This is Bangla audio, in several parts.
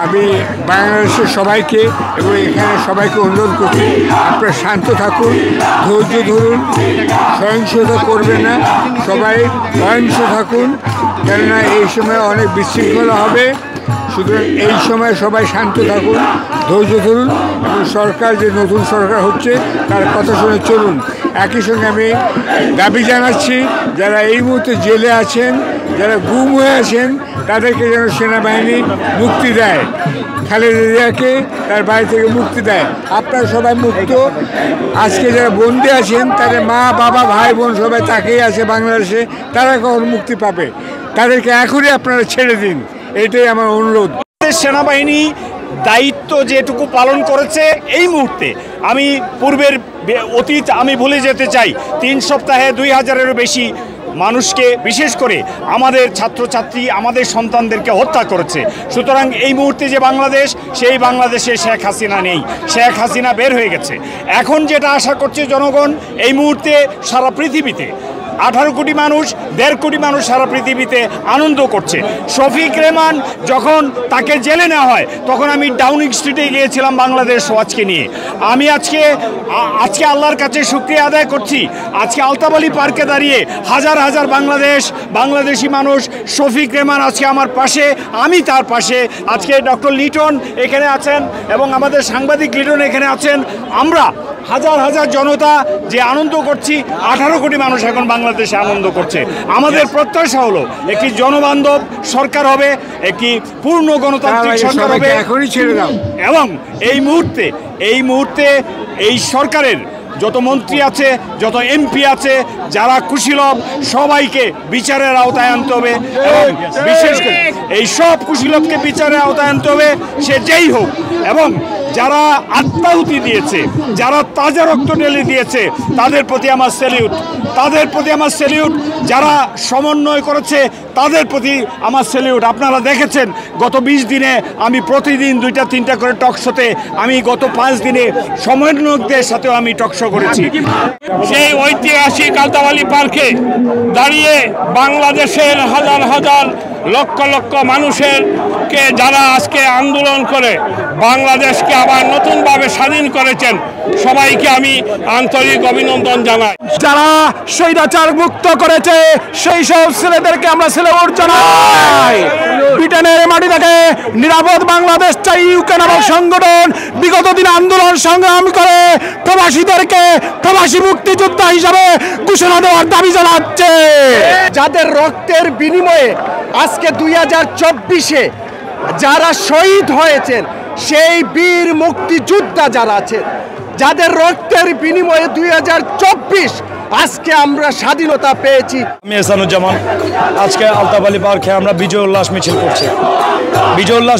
আমি বাংলাদেশের সবাইকে এবং এখানে সবাইকে অনুরোধ করছি, আপনারা শান্ত থাকুন, ধৈর্য ধরুন, সহিংসতা করবেন না, সবাই অহিংস থাকুন, কেননা এই সময় অনেক বিশৃঙ্খলা হবে। সুতরাং এই সময় সবাই শান্ত থাকুন, ধৈর্য ধরুন এবং সরকার যে নতুন সরকার হচ্ছে তার কথা শুনে চলুন। একই সঙ্গে আমি দাবি জানাচ্ছি, যারা এই মুহূর্তে জেলে আছেন, যারা গুম হয়ে আছেন, তাদেরকে যেন সেনাবাহিনী মুক্তি দেয়, খালেদা জিয়াকে তার বাড়ি থেকে মুক্তি দেয়। আপনারা সবাই মুক্ত। আজকে যারা বন্দী আছেন তাদের মা বাবা ভাই বোন সবাই তাকেই আছে বাংলাদেশে, তারা কখন মুক্তি পাবে? তাদেরকে এখনই আপনারা ছেড়ে দিন, এটাই আমার অনুরোধ। সেনাবাহিনী দায়িত্ব যেটুকু পালন করেছে এই মুহূর্তে, আমি পূর্বের অতীত আমি ভুলে যেতে চাই। 3 সপ্তাহে 2000-এরও বেশি মানুষকে, বিশেষ করে আমাদের ছাত্রছাত্রী, আমাদের সন্তানদেরকে হত্যা করেছে। সুতরাং এই মুহূর্তে যে বাংলাদেশ, সেই বাংলাদেশে শেখ হাসিনা নেই, শেখ হাসিনা বের হয়ে গেছে। এখন যেটা আশা করছে জনগণ, এই মুহূর্তে সারা পৃথিবীতে 18 কোটি মানুষ, 1.5 কোটি মানুষ সারা পৃথিবীতে আনন্দ করছে। শফিক রেহমান যখন তাকে জেলে নেওয়া হয়, তখন আমি ডাউনিং স্ট্রিটে গিয়েছিলাম বাংলাদেশ ওয়াচকে নিয়ে। আমি আজকে আল্লাহর কাছে শুকরিয়া আদায় করছি, আজকে আলতাফ আলী পার্কে দাঁড়িয়ে হাজার হাজার বাংলাদেশি মানুষ, শফিক রেহমান আজকে আমার পাশে, আমি তার পাশে। আজকে ডক্টর লিটন এখানে আছেন এবং আমাদের সাংবাদিক লিটন এখানে আছেন। আমরা হাজার হাজার জনতা যে আনন্দ করছি, 18 কোটি মানুষ এখন বাংলাদেশে আনন্দ করছে। আমাদের প্রত্যাশা হলো একটি জনবান্ধব সরকার হবে, একটি পূর্ণ গণতান্ত্রিক সরকার হবে। এবং এই মুহূর্তে এই সরকারের যত মন্ত্রী আছে, যত এমপি আছে, যারা কুশীলব, সবাইকে বিচারের আওতায় আনতে হবে এবং বিশেষ করে এই সব কুশীলবকে বিচারের আওতায় আনতে হবে, সে যেই হোক। এবং যারা আত্মাহুতি দিয়েছে, যারা তাজা রক্ত ঢেলে দিয়েছে, তাদের প্রতি আমার স্যালিউট। যারা সমন্বয় করেছে, তাদের প্রতি আমার স্যালিউট। আপনারা দেখেছেন গত 20 দিনে আমি প্রতিদিন 2-3টা করে টক শোতে, আমি গত 5 দিনে সমন্বয়কদের সাথেও আমি টক শো করেছি। সেই ঐতিহাসিক আলতাফ আলী পার্কে দাঁড়িয়ে বাংলাদেশের হাজার হাজার লক্ষ লক্ষ মানুষেরকে যারা আজকে আন্দোলন করে বাংলাদেশকে আবার নতুনভাবে স্বাধীন করেছেন, সবাইকে আমি আন্তরিক অভিনন্দন জানাই। যারা স্বৈরাচার মুক্ত করেছে সেই সব ছেলেদেরকে আমরা স্যালুট জানাই। ব্রিটেনের মাটি থেকে নিরাপদ বাংলাদেশ চাই ইউকে নামক সংগঠন বিগত দিন আন্দোলন সংগ্রাম করে প্রবাসীদেরকে প্রবাসী মুক্তিযোদ্ধা হিসাবে ঘোষণা দেওয়ার দাবি জানাচ্ছে। যাদের রক্তের বিনিময়ে আজকে 2024-এ যারা শহীদ হয়েছেন, সেই বীর মুক্তিযোদ্ধা যারা আছেন, যাদের রক্তের বিনিময়ে 2024 আজকে আমরা স্বাধীনতা পেয়েছি। আমি এহসানুজ্জামান, আজকে আলতাফ আলী পার্কে আমরা বিজয় উল্লাস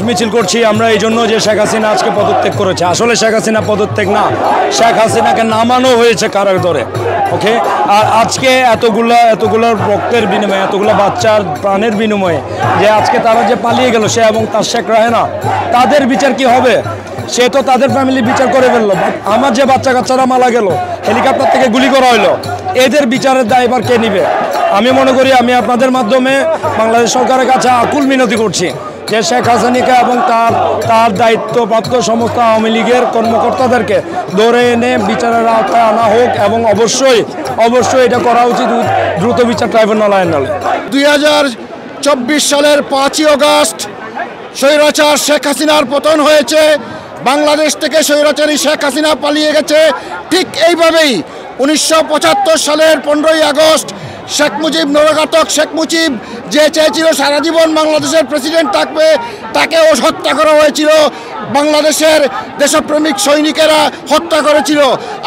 মিছিল করছি আমরা এই জন্য যে শেখ হাসিনা আজকে পদত্যাগ করেছে। আসলে শেখ হাসিনা পদত্যাগ না, শেখ হাসিনাকে নামানো হয়েছে কারার ধরে। ওকে, আর আজকে এতগুলো রক্তের বিনিময়ে, এতগুলো বাচ্চার প্রাণের বিনিময়ে যে আজকে তারা যে পালিয়ে গেল, সে এবং তার শেখ রাহেনা, তাদের বিচার কি হবে? সে তো তাদের ফ্যামিলি বিচার করে ফেললো। আমার যে বাচ্চা কাচ্চারা মারা গেল, হেলিকপ্টার থেকে গুলি করা হলো, এদের বিচারের দায়ভার কে নিবে? আমি মনে করি, আমি আপনাদের মাধ্যমে বাংলাদেশ সরকারের কাছে আকুল মিনতি করছি যে শেখ হাসিনাকে এবং তার দায়িত্বপ্রাপ্ত সমস্ত আওয়ামী লীগের কর্মকর্তাদেরকে ধরে এনে বিচারের আওতায় আনা হোক এবং অবশ্যই এটা করা উচিত দ্রুত বিচার ট্রাইব্যুনাল আইনালে। 2024 সালের 5ই আগস্ট স্বৈরাচার শেখ হাসিনার পতন হয়েছে। বাংলাদেশ থেকে স্বৈরাচারী শেখ হাসিনা পালিয়ে গেছে। ঠিক এইভাবেই 1975 সালের 15ই আগস্ট শেখ মুজিব, নরঘাতক শেখ মুজিব, যে চেয়েছিল সারা জীবন বাংলাদেশের প্রেসিডেন্ট থাকবে, তাকেও হত্যা করা হয়েছিল। বাংলাদেশের দেশপ্রেমিক সৈনিকেরা হত্যা করেছিল।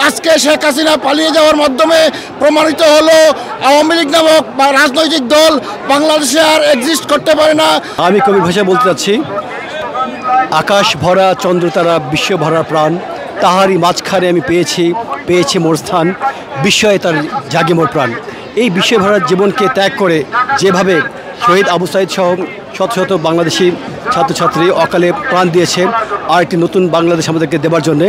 আজকে শেখ হাসিনা পালিয়ে যাওয়ার মাধ্যমে প্রমাণিত হলো আওয়ামী লীগ নামক বা রাজনৈতিক দল বাংলাদেশে আর এক্সিস্ট করতে পারে না। আমি কবির ভাষায় বলতে চাচ্ছি, আকাশ ভরা চন্দ্রতারা, বিশ্ব ভরা প্রাণ, তাহারই মাঝখানে আমি পেয়েছি মোর স্থান, বিস্ময়ে তার জাগে মোর প্রাণ। এই বিশ্ব ভরা জীবনকে ত্যাগ করে যেভাবে শহীদ আবু সাইদ সহ শত শত বাংলাদেশি ছাত্রছাত্রী অকালে প্রাণ দিয়েছে আর একটি নতুন বাংলাদেশ আমাদেরকে দেবার জন্যে,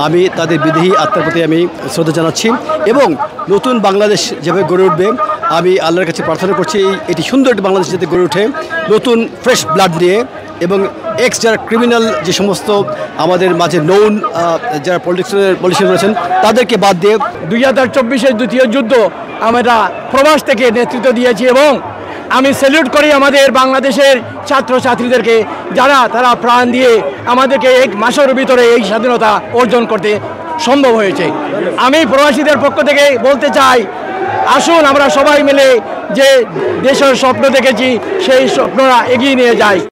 আমি তাদের বিদেহী আত্মার প্রতি আমি শ্রদ্ধা জানাচ্ছি। এবং নতুন বাংলাদেশ যেভাবে গড়ে উঠবে, আমি আল্লাহর কাছে প্রার্থনা করছি এটি সুন্দর একটি বাংলাদেশ যাতে গড়ে ওঠে, নতুন ফ্রেশ ব্লাড দিয়ে এবং এক্স যারা ক্রিমিনাল যে সমস্ত আমাদের মাঝে নোন যারা পলিটিশিয়ান রয়েছেন তাদেরকে বাদ দিয়ে 2024-এর দ্বিতীয় যুদ্ধ আমরা প্রবাস থেকে নেতৃত্ব দিয়েছি এবং আমি স্যালিউট করি আমাদের বাংলাদেশের ছাত্রছাত্রীদেরকে তারা প্রাণ দিয়ে আমাদেরকে 1 মাসের ভিতরে এই স্বাধীনতা অর্জন করতে সম্ভব হয়েছে। আমি প্রবাসীদের পক্ষ থেকে বলতে চাই, আসুন আমরা সবাই মিলে যে দেশের স্বপ্ন দেখেছি সেই স্বপ্নরা এগিয়ে নিয়ে যাই।